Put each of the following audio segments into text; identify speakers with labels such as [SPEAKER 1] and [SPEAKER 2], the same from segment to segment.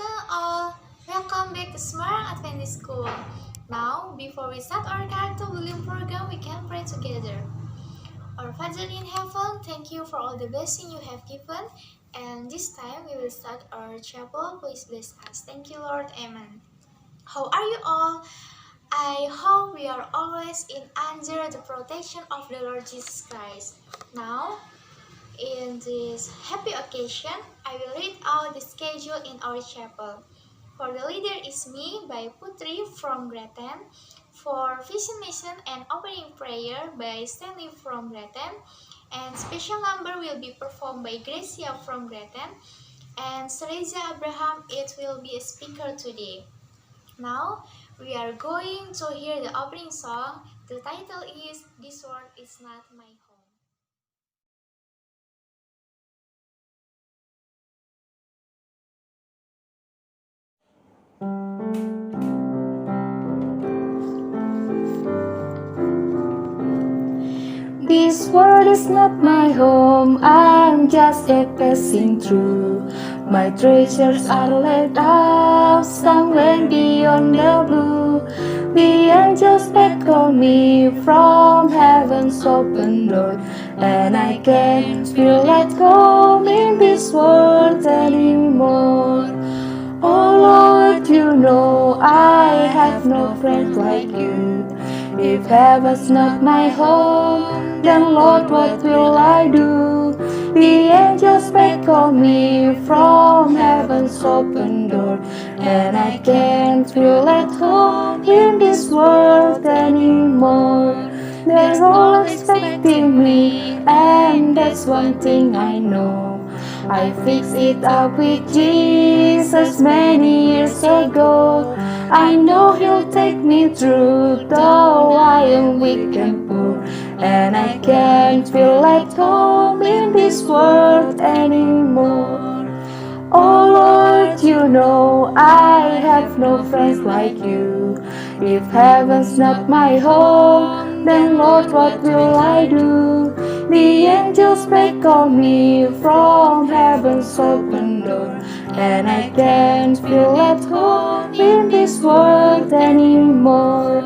[SPEAKER 1] afternoon, all. Welcome back to Smart Adventist School. Now, before we start our character building program, we can pray together. Our Father in heaven, thank you for all the blessing you have given. And this time, we will start our chapel. Please bless us. Thank you, Lord. Amen. How are you all? I hope we are always in under the protection of the Lord Jesus Christ. Now, in this happy occasion, I will read out the schedule in our chapel. For the leader is me by Putri from Greten. For vision mission and opening prayer by Stanley from Greten. And special number will be performed by Gracia from Greten. And Sereza Abraham, it will be a speaker today. Now, we are going to hear the opening song. The title is This World Is Not My Home.
[SPEAKER 2] This world is not my home, I'm just a passing through. My treasures are laid up somewhere beyond the blue. The angels beckon me from heaven's open door, and I can't feel at home in this world anymore. Oh Lord, you know I have no friend like you. If heaven's not my home, then Lord, what will I do? The angels beckon me from heaven's open door, and I can't feel at home in this world anymore. They're all expecting me, and that's one thing I know. I fixed it up with Jesus many years ago. I know He'll take me through, though I am weak and poor, and I can't feel at home in this world anymore. Oh Lord, you know I have no friends like you. If heaven's not my home, then Lord, what will I do? The angels beckon me from heaven's open door, and I can't feel at home in this world anymore.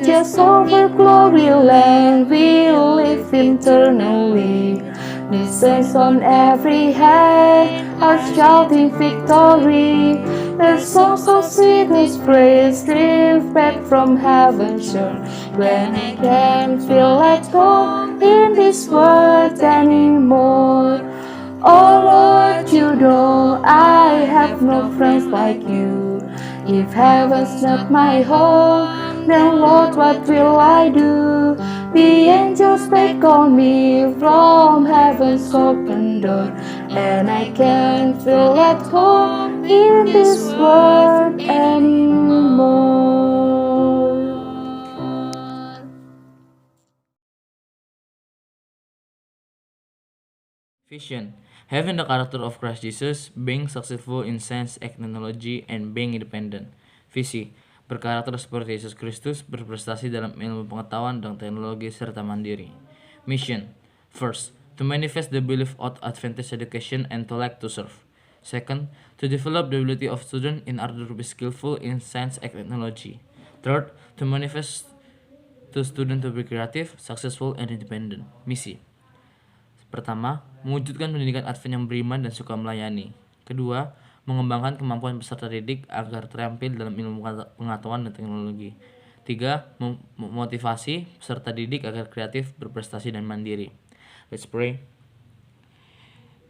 [SPEAKER 2] Just over glory land we'll live eternally. The saints on every hand are shouting victory. Their songs of sweetest praise drift back from heaven's shore, when I can't feel at home in this world anymore. Oh Lord, you know I have no friends like you. If heaven's not my home, then Lord, what will I do? The angels beckon me from heaven's open door, and I can't feel at home in this world anymore.
[SPEAKER 3] Vision: having the character of Christ Jesus, being successful in science and technology, and being independent. Visi: berkarakter seperti Yesus Kristus, berprestasi dalam ilmu pengetahuan dan teknologi, serta mandiri. Mission: first, to manifest the belief of Adventist education and to like to serve. Second, to develop the ability of students in order to be skillful in science and technology. Third, to manifest to students to be creative, successful, and independent. Misi: pertama, mewujudkan pendidikan Advent yang beriman dan suka melayani. Kedua, mengembangkan kemampuan peserta didik agar terampil dalam ilmu pengetahuan dan teknologi. Tiga, memotivasi peserta didik agar kreatif, berprestasi, dan mandiri. Let's pray.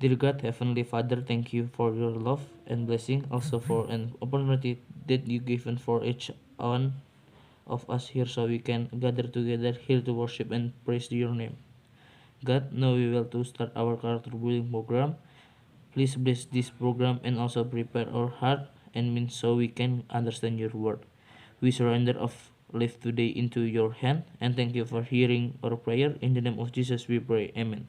[SPEAKER 3] Dear God, Heavenly Father, thank you for your love and blessing, also for an opportunity that you given for each one of us here so we can gather together here to worship and praise your name. God, now we will to start our character building program. Please bless this program and also prepare our heart and mind so we can understand your word. We surrender of life today into your hand, and thank you for hearing our prayer. In the name of Jesus we pray. Amen.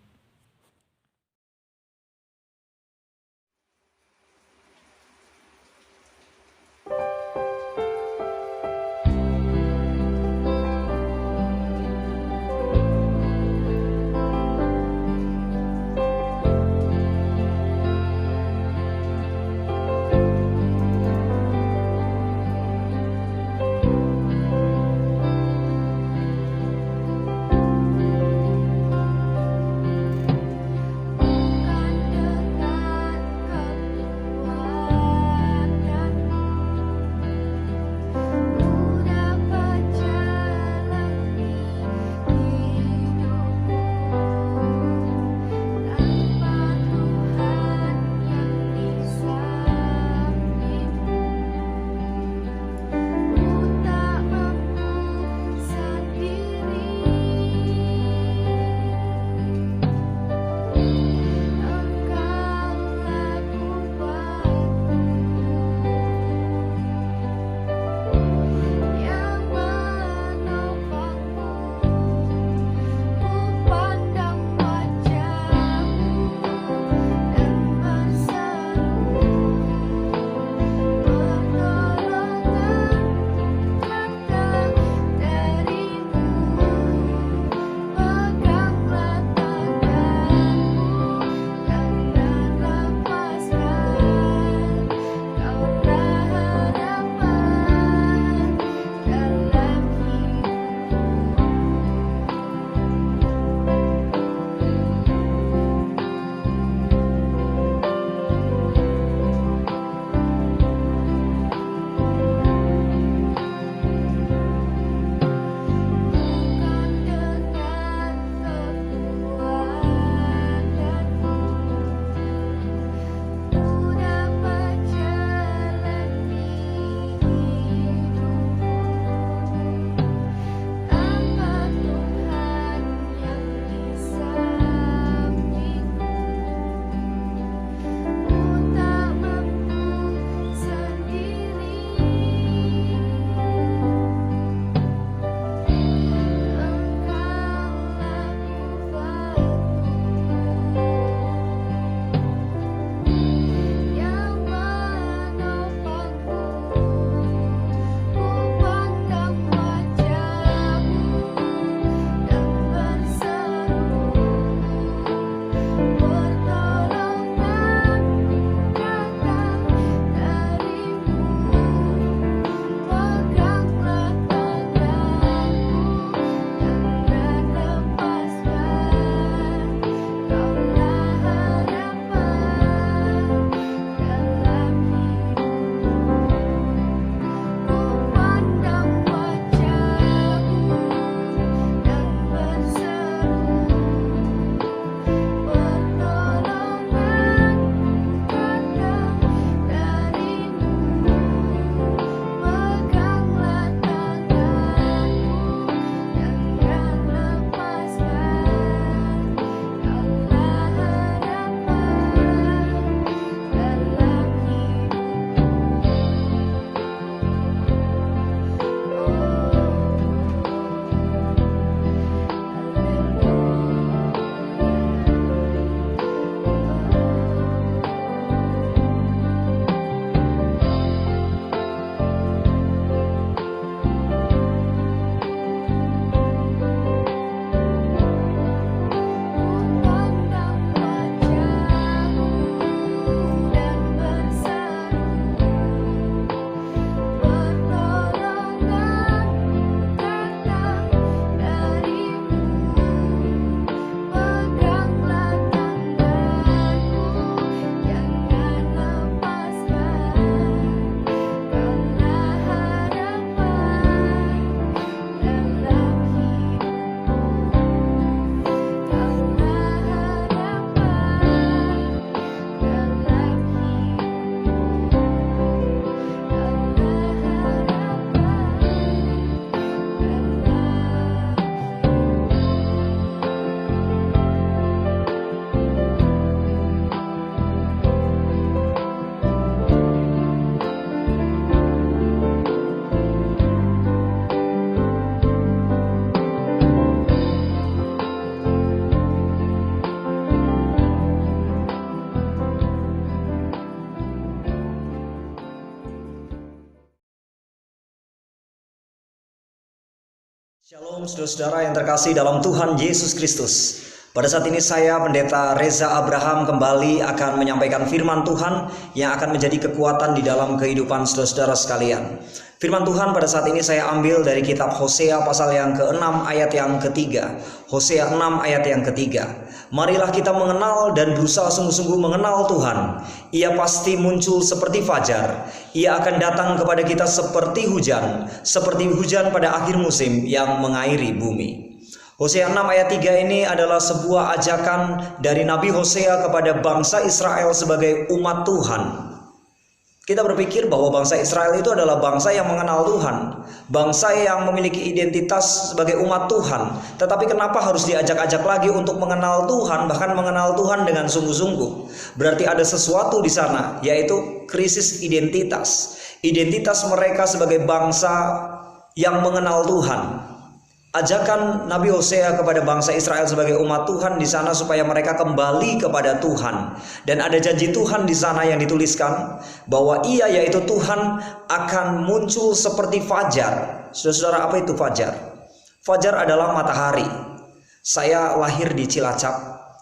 [SPEAKER 4] Shalom saudara-saudara yang terkasih dalam Tuhan Yesus Kristus. Pada saat ini saya Pendeta Reza Abraham kembali akan menyampaikan firman Tuhan yang akan menjadi kekuatan di dalam kehidupan saudara-saudara sekalian. Firman Tuhan pada saat ini saya ambil dari kitab Hosea pasal yang ke-6 ayat yang ketiga. Hosea 6 ayat yang ketiga. Marilah kita mengenal dan berusaha sungguh-sungguh mengenal Tuhan. Ia pasti muncul seperti fajar. Ia akan datang kepada kita seperti hujan pada akhir musim yang mengairi bumi. Hosea 6 ayat 3 ini adalah sebuah ajakan dari Nabi Hosea kepada bangsa Israel sebagai umat Tuhan. Kita berpikir bahwa bangsa Israel itu adalah bangsa yang mengenal Tuhan, bangsa yang memiliki identitas sebagai umat Tuhan. Tetapi kenapa harus diajak-ajak lagi untuk mengenal Tuhan, bahkan mengenal Tuhan dengan sungguh-sungguh? Berarti ada sesuatu di sana, yaitu krisis identitas. Identitas mereka sebagai bangsa yang mengenal Tuhan. Ajakan Nabi Hosea kepada bangsa Israel sebagai umat Tuhan di sana supaya mereka kembali kepada Tuhan. Dan ada janji Tuhan di sana yang dituliskan bahwa Ia yaitu Tuhan akan muncul seperti fajar. Saudara-saudara, apa itu fajar? Fajar adalah matahari. Saya lahir di Cilacap.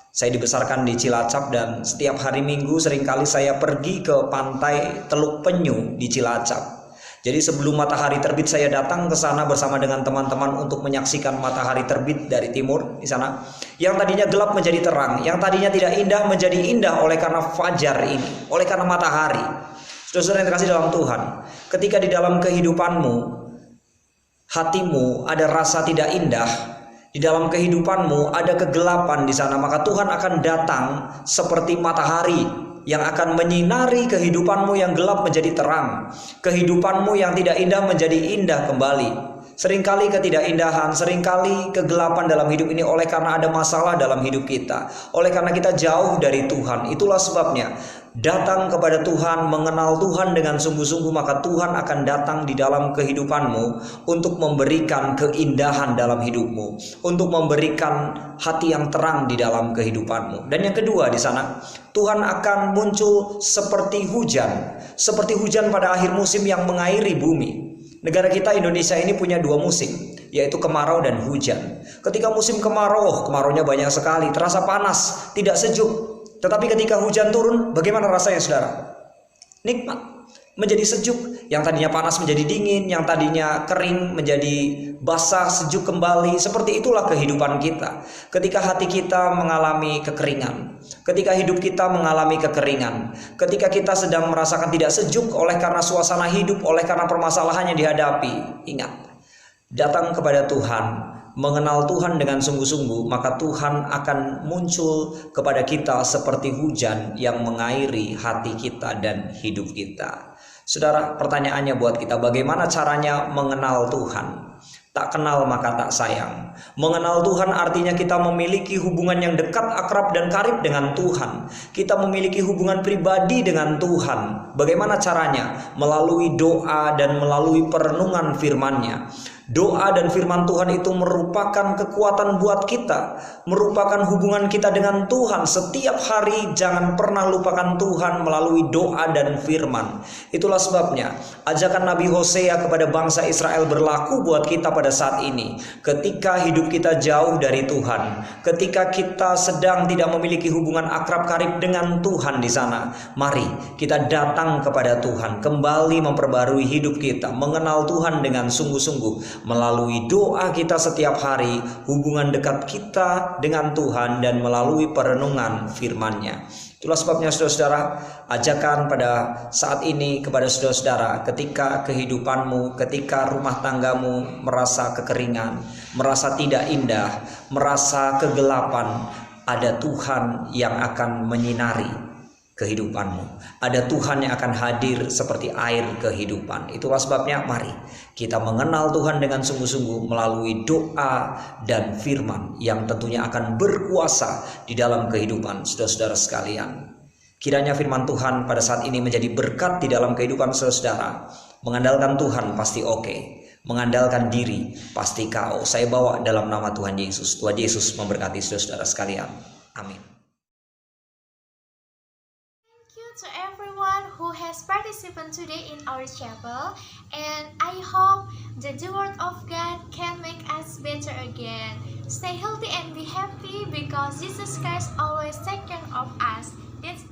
[SPEAKER 4] Saya dibesarkan di Cilacap dan setiap hari Minggu seringkali saya pergi ke pantai Teluk Penyu di Cilacap. Jadi sebelum matahari terbit saya datang ke sana bersama dengan teman-teman untuk menyaksikan matahari terbit dari timur di sana. Yang tadinya gelap menjadi terang, yang tadinya tidak indah menjadi indah oleh karena fajar ini, oleh karena matahari. Saudara-saudara yang terkasih dalam Tuhan, ketika di dalam kehidupanmu, hatimu ada rasa tidak indah, di dalam kehidupanmu ada kegelapan di sana, maka Tuhan akan datang seperti matahari yang akan menyinari kehidupanmu yang gelap menjadi terang, kehidupanmu yang tidak indah menjadi indah kembali. Seringkali ketidakindahan, seringkali kegelapan dalam hidup ini oleh karena ada masalah dalam hidup kita, oleh karena kita jauh dari Tuhan. Itulah sebabnya datang kepada Tuhan, mengenal Tuhan dengan sungguh-sungguh, maka Tuhan akan datang di dalam kehidupanmu untuk memberikan keindahan dalam hidupmu, untuk memberikan hati yang terang di dalam kehidupanmu. Dan yang kedua di sana, Tuhan akan muncul seperti hujan pada akhir musim yang mengairi bumi. Negara kita Indonesia ini punya dua musim, yaitu kemarau dan hujan. Ketika musim kemarau, kemaraunya banyak sekali, terasa panas, tidak sejuk. Tetapi ketika hujan turun, bagaimana rasanya saudara? Nikmat, menjadi sejuk. Yang tadinya panas menjadi dingin, yang tadinya kering menjadi basah, sejuk kembali. Seperti itulah kehidupan kita. Ketika hati kita mengalami kekeringan, ketika hidup kita mengalami kekeringan, ketika kita sedang merasakan tidak sejuk oleh karena suasana hidup, oleh karena permasalahan yang dihadapi, ingat, datang kepada Tuhan, mengenal Tuhan dengan sungguh-sungguh, maka Tuhan akan muncul kepada kita seperti hujan yang mengairi hati kita dan hidup kita. Saudara, pertanyaannya buat kita, bagaimana caranya mengenal Tuhan? Tak kenal maka tak sayang. Mengenal Tuhan artinya kita memiliki hubungan yang dekat, akrab dan karib dengan Tuhan. Kita memiliki hubungan pribadi dengan Tuhan. Bagaimana caranya? Melalui doa dan melalui perenungan firman-Nya. Doa dan firman Tuhan itu merupakan kekuatan buat kita, merupakan hubungan kita dengan Tuhan. Setiap hari jangan pernah lupakan Tuhan melalui doa dan firman. Itulah sebabnya ajakan Nabi Hosea kepada bangsa Israel berlaku buat kita pada saat ini. Ketika hidup kita jauh dari Tuhan, ketika kita sedang tidak memiliki hubungan akrab karib dengan Tuhan di sana, mari kita datang kepada Tuhan, kembali memperbarui hidup kita, mengenal Tuhan dengan sungguh-sungguh. Melalui doa kita setiap hari, hubungan dekat kita dengan Tuhan, dan melalui perenungan firman-Nya. Itulah sebabnya saudara-saudara, ajakan pada saat ini kepada saudara-saudara, ketika kehidupanmu, ketika rumah tanggamu merasa kekeringan, merasa tidak indah, merasa kegelapan, ada Tuhan yang akan menyinari kehidupanmu. Ada Tuhan yang akan hadir seperti air kehidupan. Itulah sebabnya mari kita mengenal Tuhan dengan sungguh-sungguh melalui doa dan firman yang tentunya akan berkuasa di dalam kehidupan saudara-saudara sekalian. Kiranya firman Tuhan pada saat ini menjadi berkat di dalam kehidupan saudara. Mengandalkan Tuhan pasti oke. Mengandalkan diri pasti KO. Saya bawa dalam nama Tuhan Yesus. Tuhan Yesus memberkati saudara-saudara sekalian. Amin.
[SPEAKER 1] To everyone who has as participants today in our chapel, and I hope that the Word of God can make us better again. Stay healthy and be happy because Jesus Christ always take care of us. That's